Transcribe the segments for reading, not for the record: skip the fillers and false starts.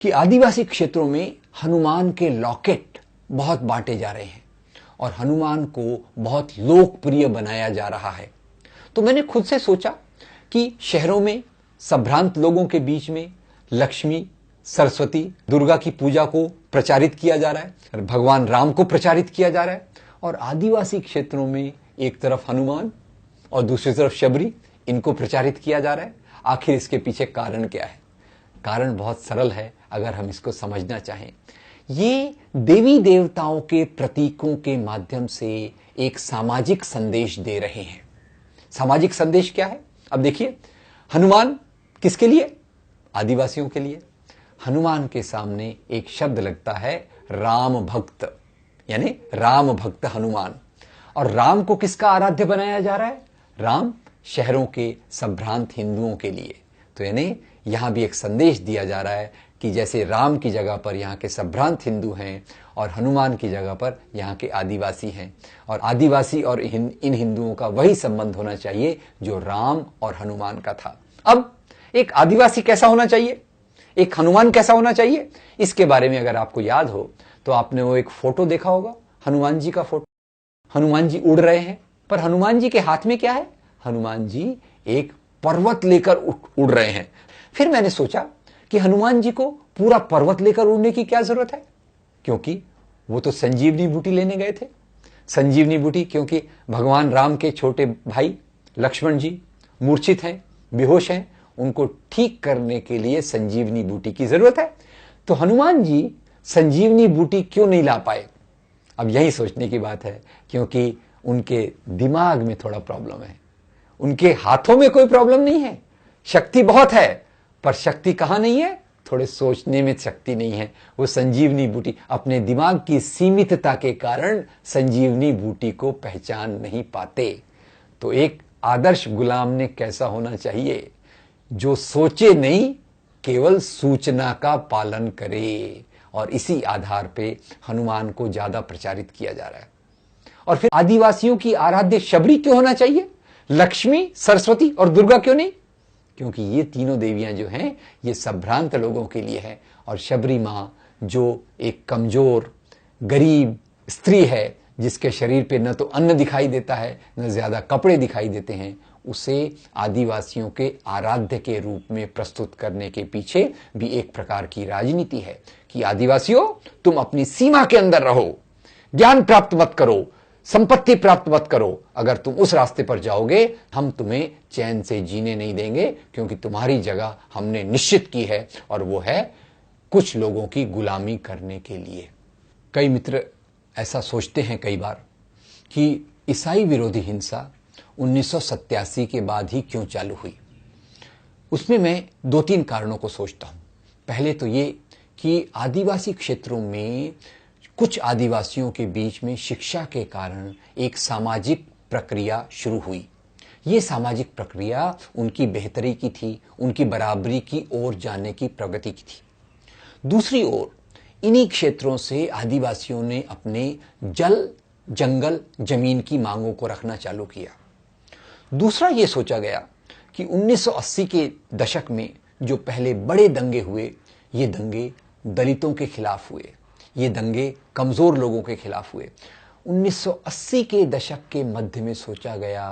कि आदिवासी क्षेत्रों में हनुमान के लॉकेट बहुत बांटे जा रहे हैं और हनुमान को बहुत लोकप्रिय बनाया जा रहा है। तो मैंने खुद से सोचा कि शहरों में संभ्रांत लोगों के बीच में लक्ष्मी, सरस्वती, दुर्गा की पूजा को प्रचारित किया जा रहा है, भगवान राम को प्रचारित किया जा रहा है, और आदिवासी क्षेत्रों में एक तरफ हनुमान और दूसरी तरफ शबरी, इनको प्रचारित किया जा रहा है। आखिर इसके पीछे कारण क्या है? कारण बहुत सरल है अगर हम इसको समझना चाहें। ये देवी देवताओं के प्रतीकों के माध्यम से एक सामाजिक संदेश दे रहे हैं। सामाजिक संदेश क्या है? अब देखिए, हनुमान किसके लिए? आदिवासियों के लिए। हनुमान के सामने एक शब्द लगता है राम भक्त, यानी राम भक्त हनुमान। और राम को किसका आराध्य बनाया जा रहा है? राम शहरों के संभ्रांत हिंदुओं के लिए। तो यानी यहां भी एक संदेश दिया जा रहा है कि जैसे राम की जगह पर यहाँ के संभ्रांत हिंदू हैं और हनुमान की जगह पर यहाँ के आदिवासी हैं, और आदिवासी और इन हिंदुओं का वही संबंध होना चाहिए जो राम और हनुमान का था। अब एक आदिवासी कैसा होना चाहिए, एक हनुमान कैसा होना चाहिए, इसके बारे में अगर आपको याद हो तो आपने वो एक फोटो देखा होगा, हनुमान जी का फोटो। हनुमान जी उड़ रहे हैं, पर हनुमान जी के हाथ में क्या है? हनुमान जी एक पर्वत लेकर उड़ रहे हैं। फिर मैंने सोचा कि हनुमान जी को पूरा पर्वत लेकर उड़ने की क्या जरूरत है, क्योंकि वो तो संजीवनी बूटी लेने गए थे। संजीवनी बूटी, क्योंकि भगवान राम के छोटे भाई लक्ष्मण जी मूर्छित हैं, बेहोश हैं, उनको ठीक करने के लिए संजीवनी बूटी की जरूरत है। तो हनुमान जी संजीवनी बूटी क्यों नहीं ला पाए? अब यही सोचने की बात है, क्योंकि उनके दिमाग में थोड़ा प्रॉब्लम है। उनके हाथों में कोई प्रॉब्लम नहीं है, शक्ति बहुत है, पर शक्ति कहां नहीं है? थोड़े सोचने में शक्ति नहीं है। वो संजीवनी बूटी, अपने दिमाग की सीमितता के कारण संजीवनी बूटी को पहचान नहीं पाते। तो एक आदर्श गुलाम ने कैसा होना चाहिए? जो सोचे नहीं, केवल सूचना का पालन करे। और इसी आधार पे हनुमान को ज्यादा प्रचारित किया जा रहा है। और फिर आदिवासियों की आराध्य शबरी क्यों होना चाहिए? लक्ष्मी, सरस्वती और दुर्गा क्यों नहीं? क्योंकि ये तीनों देवियां जो हैं ये संभ्रांत लोगों के लिए हैं। और शबरी मां जो एक कमजोर गरीब स्त्री है, जिसके शरीर पे न तो अन्न दिखाई देता है न ज्यादा कपड़े दिखाई देते हैं, उसे आदिवासियों के आराध्य के रूप में प्रस्तुत करने के पीछे भी एक प्रकार की राजनीति है कि आदिवासियों, तुम अपनी सीमा के अंदर रहो, ज्ञान प्राप्त मत करो, संपत्ति प्राप्त मत करो। अगर तुम उस रास्ते पर जाओगे, हम तुम्हें चैन से जीने नहीं देंगे, क्योंकि तुम्हारी जगह हमने निश्चित की है, और वो है कुछ लोगों की गुलामी करने के लिए। कई मित्र ऐसा सोचते हैं कई बार कि ईसाई विरोधी हिंसा 1987 के बाद ही क्यों चालू हुई। उसमें मैं 2-3 कारणों को सोचता हूं। पहले तो ये कि आदिवासी क्षेत्रों में कुछ आदिवासियों के बीच में शिक्षा के कारण एक सामाजिक प्रक्रिया शुरू हुई। ये सामाजिक प्रक्रिया उनकी बेहतरी की थी, उनकी बराबरी की ओर जाने की प्रगति की थी। दूसरी ओर इन्हीं क्षेत्रों से आदिवासियों ने अपने जल, जंगल, जमीन की मांगों को रखना चालू किया। दूसरा ये सोचा गया कि 1980 के दशक में जो पहले बड़े दंगे हुए, ये दंगे दलितों के खिलाफ हुए, ये दंगे कमजोर लोगों के खिलाफ हुए। 1980 के दशक के मध्य में सोचा गया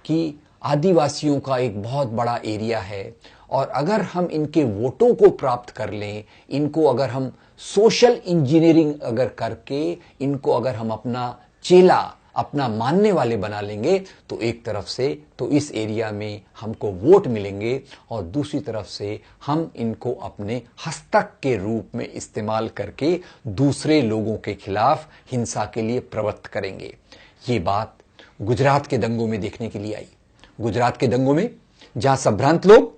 कि आदिवासियों का एक बहुत बड़ा एरिया है, और अगर हम इनके वोटों को प्राप्त कर लें, इनको अगर हम सोशल इंजीनियरिंग अगर करके इनको अगर हम अपना चेला, अपना मानने वाले बना लेंगे, तो एक तरफ से तो इस एरिया में हमको वोट मिलेंगे, और दूसरी तरफ से हम इनको अपने हस्तक के रूप में इस्तेमाल करके दूसरे लोगों के खिलाफ हिंसा के लिए प्रवृत्त करेंगे। ये बात गुजरात के दंगों में देखने के लिए आई। गुजरात के दंगों में जहां संभ्रांत लोग,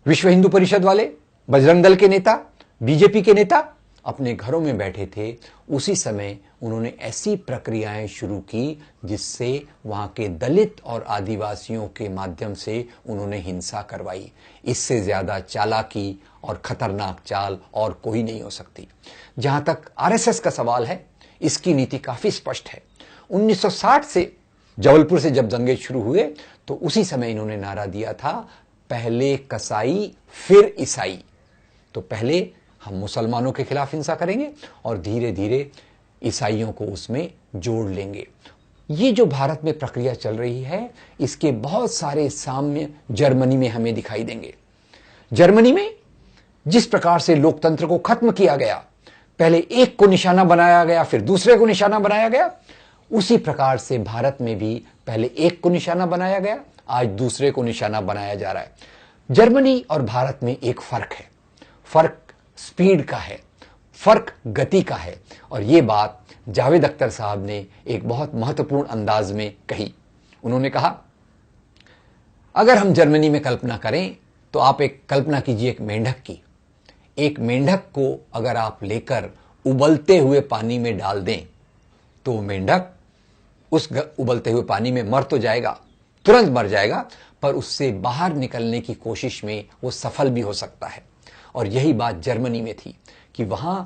विश्व हिंदू परिषद वाले, बजरंग दल के नेता, बीजेपी के नेता अपने घरों में बैठे थे, उसी समय उन्होंने ऐसी प्रक्रियाएं शुरू की जिससे वहां के दलित और आदिवासियों के माध्यम से उन्होंने हिंसा करवाई। इससे ज्यादा चालाकी और खतरनाक चाल और कोई नहीं हो सकती। जहां तक आरएसएस का सवाल है, इसकी नीति काफी स्पष्ट है। 1960 से जबलपुर से जब दंगे शुरू हुए, तो उसी समय इन्होंने नारा दिया था, पहले कसाई फिर ईसाई। तो पहले हम मुसलमानों के खिलाफ हिंसा करेंगे और धीरे धीरे ईसाइयों को उसमें जोड़ लेंगे। ये जो भारत में प्रक्रिया चल रही है, इसके बहुत सारे साम्य जर्मनी में हमें दिखाई देंगे। जर्मनी में जिस प्रकार से लोकतंत्र को खत्म किया गया, पहले एक को निशाना बनाया गया, फिर दूसरे को निशाना बनाया गया, उसी प्रकार से भारत में भी पहले एक को निशाना बनाया गया, आज दूसरे को निशाना बनाया जा रहा है। जर्मनी और भारत में एक फर्क है, फर्क स्पीड का है, फर्क गति का है। और ये बात जावेद अख्तर साहब ने एक बहुत महत्वपूर्ण अंदाज में कही। उन्होंने कहा, अगर हम जर्मनी में कल्पना करें तो आप एक कल्पना कीजिए एक मेंढक की। एक मेंढक को अगर आप लेकर उबलते हुए पानी में डाल दें तो मेंढक उस उबलते हुए पानी में मर तो जाएगा, तुरंत मर जाएगा, पर उससे बाहर निकलने की कोशिश में वो सफल भी हो सकता है। और यही बात जर्मनी में थी कि वहां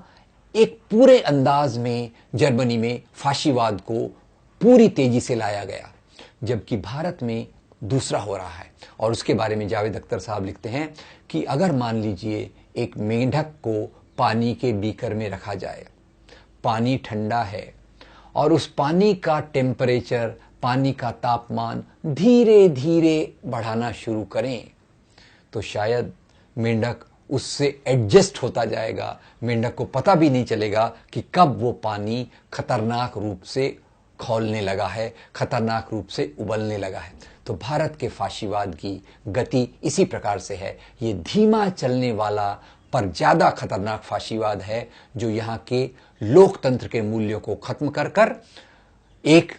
एक पूरे अंदाज में जर्मनी में फाशीवाद को पूरी तेजी से लाया गया, जबकि भारत में दूसरा हो रहा है। और उसके बारे में जावेद अख्तर साहब लिखते हैं कि अगर मान लीजिए एक मेंढक को पानी के बीकर में रखा जाए, पानी ठंडा है और उस पानी का टेम्परेचर, पानी का तापमान धीरे धीरे बढ़ाना शुरू करें तो शायद मेंढक उससे एडजस्ट होता जाएगा। मेंढक को पता भी नहीं चलेगा कि कब वो पानी खतरनाक रूप से खौलने लगा है, खतरनाक रूप से उबलने लगा है। तो भारत के फाशीवाद की गति इसी प्रकार से है। ये धीमा चलने वाला पर ज्यादा खतरनाक फाशीवाद है, जो यहाँ के लोकतंत्र के मूल्यों को खत्म कर कर एक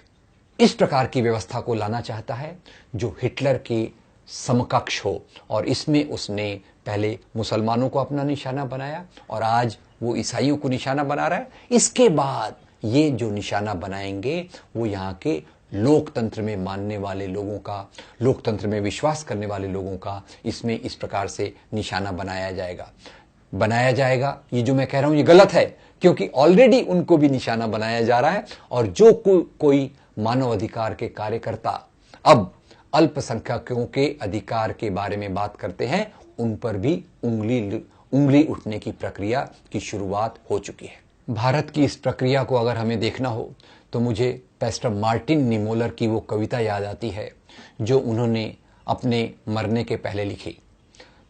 इस प्रकार की व्यवस्था को लाना चाहता है जो हिटलर के समकक्ष हो। और इसमें उसने पहले मुसलमानों को अपना निशाना बनाया और आज वो ईसाइयों को निशाना बना रहा है। इसके बाद ये जो निशाना बनाएंगे वो यहाँ के लोकतंत्र में मानने वाले लोगों का, लोकतंत्र में विश्वास करने वाले लोगों का इसमें इस प्रकार से निशाना बनाया जाएगा। ये जो मैं कह रहा हूं ये गलत है, क्योंकि ऑलरेडी उनको भी निशाना बनाया जा रहा है। और जो कोई मानवाधिकार के कार्यकर्ता अब अल्पसंख्यकों के अधिकार के बारे में बात करते हैं, उन पर भी उंगली उठने की प्रक्रिया की शुरुआत हो चुकी है। भारत की इस प्रक्रिया को अगर हमें देखना हो तो मुझे पैस्टर मार्टिन निमोलर की वो कविता याद आती है जो उन्होंने अपने मरने के पहले लिखी।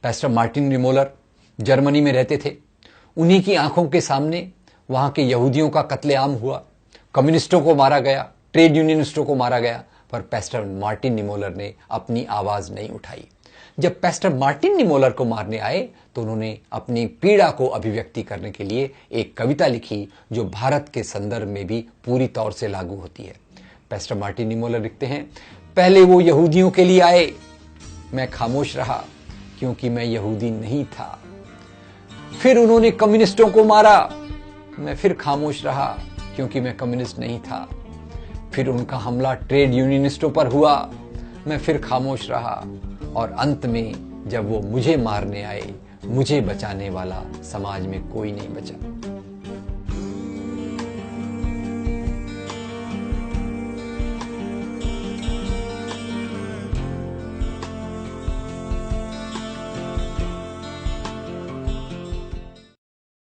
पैस्टर मार्टिन निमोलर जर्मनी में रहते थे। उन्हीं की आंखों के सामने वहां के यहूदियों का कत्लेआम हुआ, कम्युनिस्टों को मारा गया, ट्रेड यूनियनिस्टों को मारा गया, पर पैस्टर मार्टिन निमोलर ने अपनी आवाज नहीं उठाई। जब पैस्टर मार्टिन निमोलर को मारने आए तो उन्होंने अपनी पीड़ा को अभिव्यक्ति करने के लिए एक कविता लिखी जो भारत के संदर्भ में भी पूरी तौर से लागू होती है। पैस्टर मार्टिन निमोलर लिखते हैं, पहले वो यहूदियों के लिए आए, मैं खामोश रहा क्योंकि मैं यहूदी नहीं था। फिर उन्होंने कम्युनिस्टों को मारा, मैं फिर खामोश रहा क्योंकि मैं कम्युनिस्ट नहीं था। फिर उनका हमला ट्रेड यूनियनिस्टों पर हुआ, मैं फिर खामोश रहा। और अंत में जब वो मुझे मारने आए, मुझे बचाने वाला समाज में कोई नहीं बचा।